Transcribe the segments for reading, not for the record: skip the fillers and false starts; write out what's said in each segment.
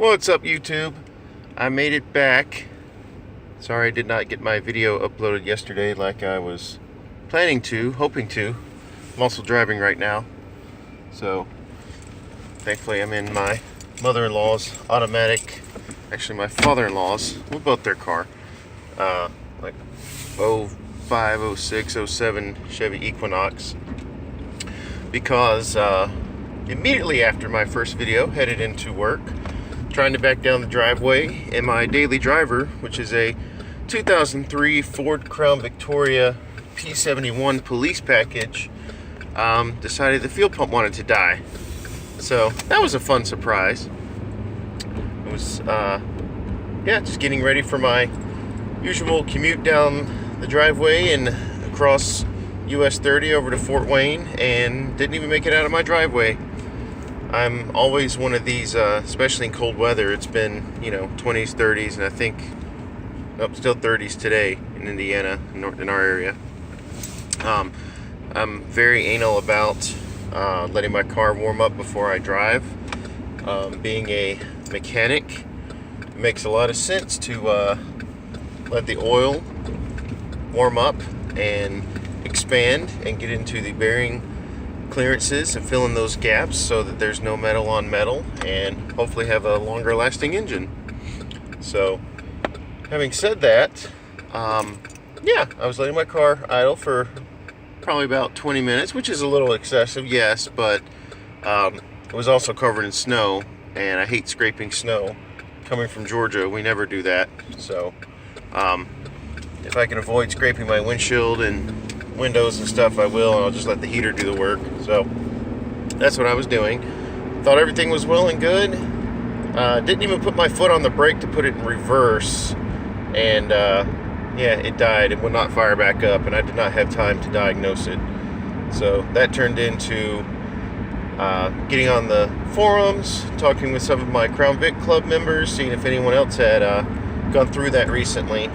What's up, YouTube? I made it back. Sorry I did not get my video uploaded yesterday like I was planning to, hoping to. I'm also driving right now. So, thankfully I'm in my mother-in-law's automatic, actually my father-in-law's, we're both their car. Like 05, 06, 07 Chevy Equinox. Because immediately after my first video, headed into work, trying to back down the driveway, and my daily driver, which is a 2003 Ford Crown Victoria P71 police package, decided the fuel pump wanted to die. So that was a fun surprise. It was, just getting ready for my usual commute down the driveway and across US 30 over to Fort Wayne, and didn't even make it out of my driveway. I'm always one of these, especially in cold weather. It's been, 20s, 30s, and I think still 30s today in Indiana, in our area. I'm very anal about letting my car warm up before I drive. Being a mechanic, it makes a lot of sense to let the oil warm up and expand and get into the bearing clearances and fill in those gaps so that there's no metal on metal, and hopefully have a longer lasting engine. So having said that, I was letting my car idle for probably about 20 minutes, which is a little excessive, yes, but it was also covered in snow, and I hate scraping snow. Coming from Georgia, we never do that. So if I can avoid scraping my windshield and windows and stuff, I will, and I'll just let the heater do the work. So that's what I was doing. Thought everything was well and good. Didn't even put my foot on the brake to put it in reverse, and it died. It would not fire back up, and I did not have time to diagnose it. So that turned into getting on the forums, talking with some of my Crown Vic Club members, seeing if anyone else had gone through that recently.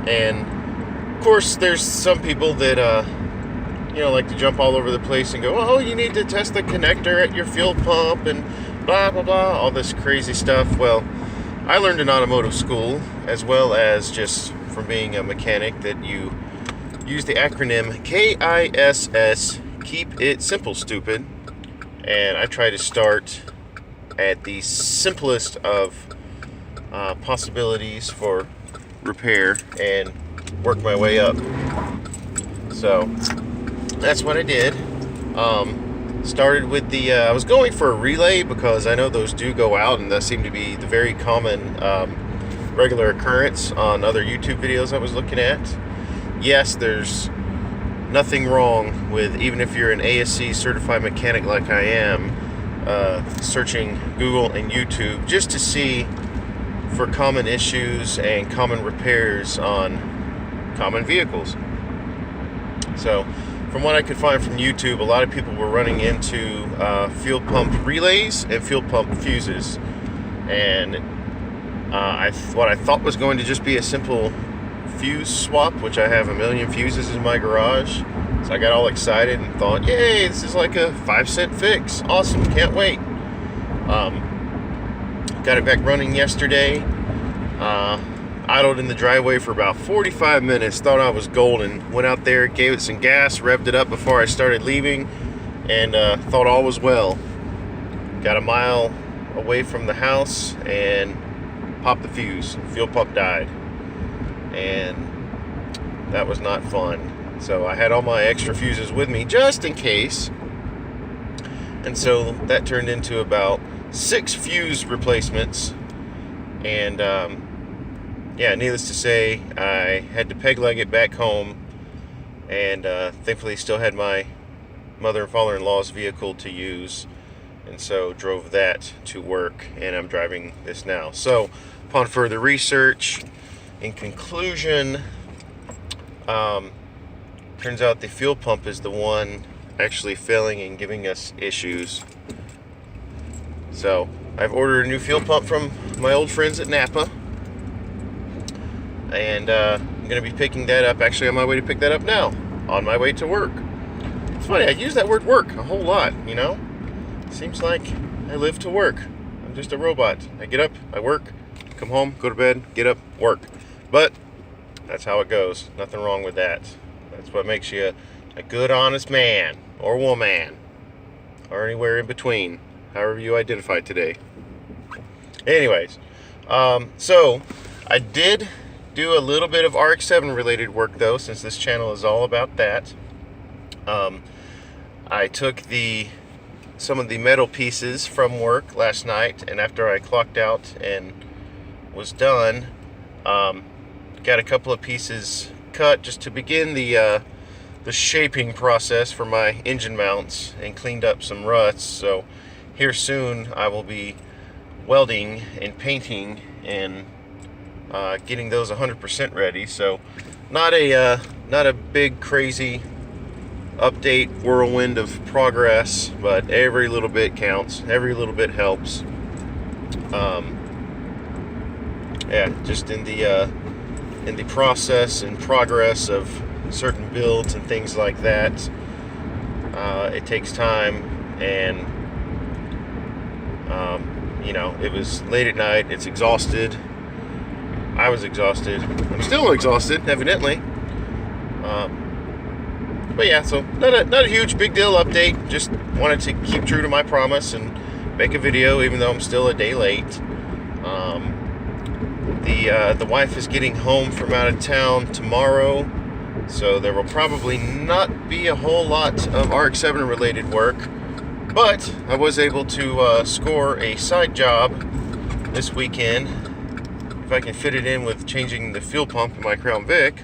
And of course, there's some people that, like to jump all over the place and go, oh, you need to test the connector at your fuel pump and blah, blah, blah, all this crazy stuff. Well, I learned in automotive school, as well as just from being a mechanic, that you use the acronym KISS, keep it simple, stupid. And I try to start at the simplest of possibilities for repair and work my way up. So that's what I did. Started with the I was going for a relay because I know those do go out, and that seemed to be the very common regular occurrence on other YouTube videos I was looking at. Yes, there's nothing wrong with, even if you're an ASC certified mechanic like I am, searching Google and YouTube just to see for common issues and common repairs on common vehicles. So from what I could find from YouTube, a lot of people were running into fuel pump relays and fuel pump fuses, and what I thought was going to just be a simple fuse swap, which I have a million fuses in my garage, so I got all excited and thought, yay, this is like a 5-cent fix, awesome, can't wait. Got it back running yesterday. Idled in the driveway for about 45 minutes, thought I was golden. Went out there, gave it some gas, revved it up before I started leaving, and thought all was well. Got a mile away from the house and popped the fuse. Fuel pump died. And that was not fun. So I had all my extra fuses with me just in case. And so that turned into about 6 fuse replacements. And needless to say, I had to peg leg it back home, and thankfully still had my mother and father-in-law's vehicle to use, and so drove that to work, and I'm driving this now. So upon further research, in conclusion, turns out the fuel pump is the one actually failing and giving us issues. So I've ordered a new fuel pump from my old friends at Napa, and I'm going to be picking that up, actually on my way to pick that up now, on my way to work. It's funny, I use that word work a whole lot, Seems like I live to work. I'm just a robot. I get up, I work, come home, go to bed, get up, work. But that's how it goes. Nothing wrong with that. That's what makes you a good, honest man or woman, or anywhere in between, however you identify today. Anyways, so I did do a little bit of RX-7 related work though, since this channel is all about that. I took some of the metal pieces from work last night, and after I clocked out and was done, got a couple of pieces cut just to begin the shaping process for my engine mounts, and cleaned up some ruts. So here soon I will be welding and painting and getting those 100% ready. So not a big crazy update whirlwind of progress, but every little bit counts, every little bit helps. Yeah, just in the process and progress of certain builds and things like that, it takes time, and you know, it was late at night, it's exhausted, I was exhausted, I'm still exhausted evidently. But yeah, so not a huge big deal update. Just wanted to keep true to my promise and make a video, even though I'm still a day late. The wife is getting home from out of town tomorrow, so there will probably not be a whole lot of RX-7 related work. But I was able to score a side job this weekend, if I can fit it in with changing the fuel pump in my Crown Vic.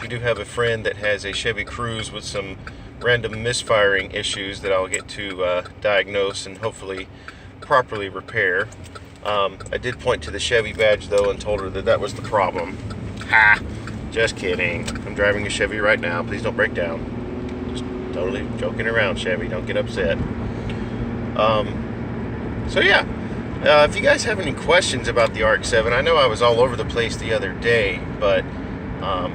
We do have a friend that has a Chevy Cruze with some random misfiring issues that I'll get to diagnose and hopefully properly repair. I did point to the Chevy badge though and told her that that was the problem. Ha! Just kidding. I'm driving a Chevy right now. Please don't break down. Just totally joking around, Chevy. Don't get upset. So yeah. If you guys have any questions about the RX-7, I know I was all over the place the other day, but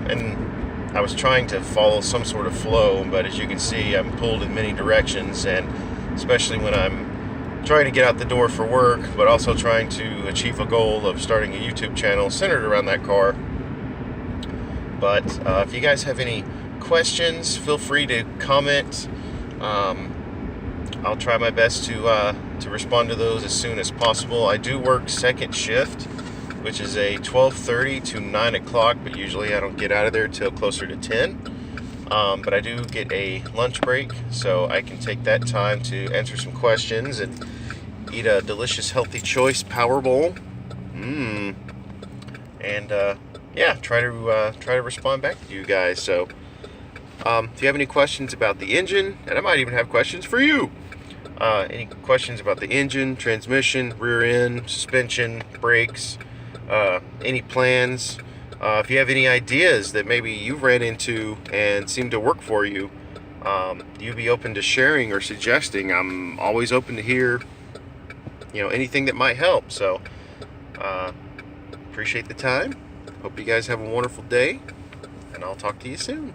and I was trying to follow some sort of flow, but as you can see, I'm pulled in many directions, and especially when I'm trying to get out the door for work, but also trying to achieve a goal of starting a YouTube channel centered around that car. But if you guys have any questions, feel free to comment. I'll try my best to respond to those as soon as possible. I do work second shift, which is a 12:30 to 9 o'clock, but usually I don't get out of there till closer to 10. But I do get a lunch break, so I can take that time to answer some questions and eat a delicious Healthy Choice Power Bowl. And yeah, try to respond back to you guys. So if you have any questions about the engine, and I might even have questions for you. Any questions about the engine, transmission, rear end, suspension, brakes, any plans, if you have any ideas that maybe you've ran into and seem to work for you, you'd be open to sharing or suggesting. I'm always open to hear, anything that might help. So appreciate the time. Hope you guys have a wonderful day, and I'll talk to you soon.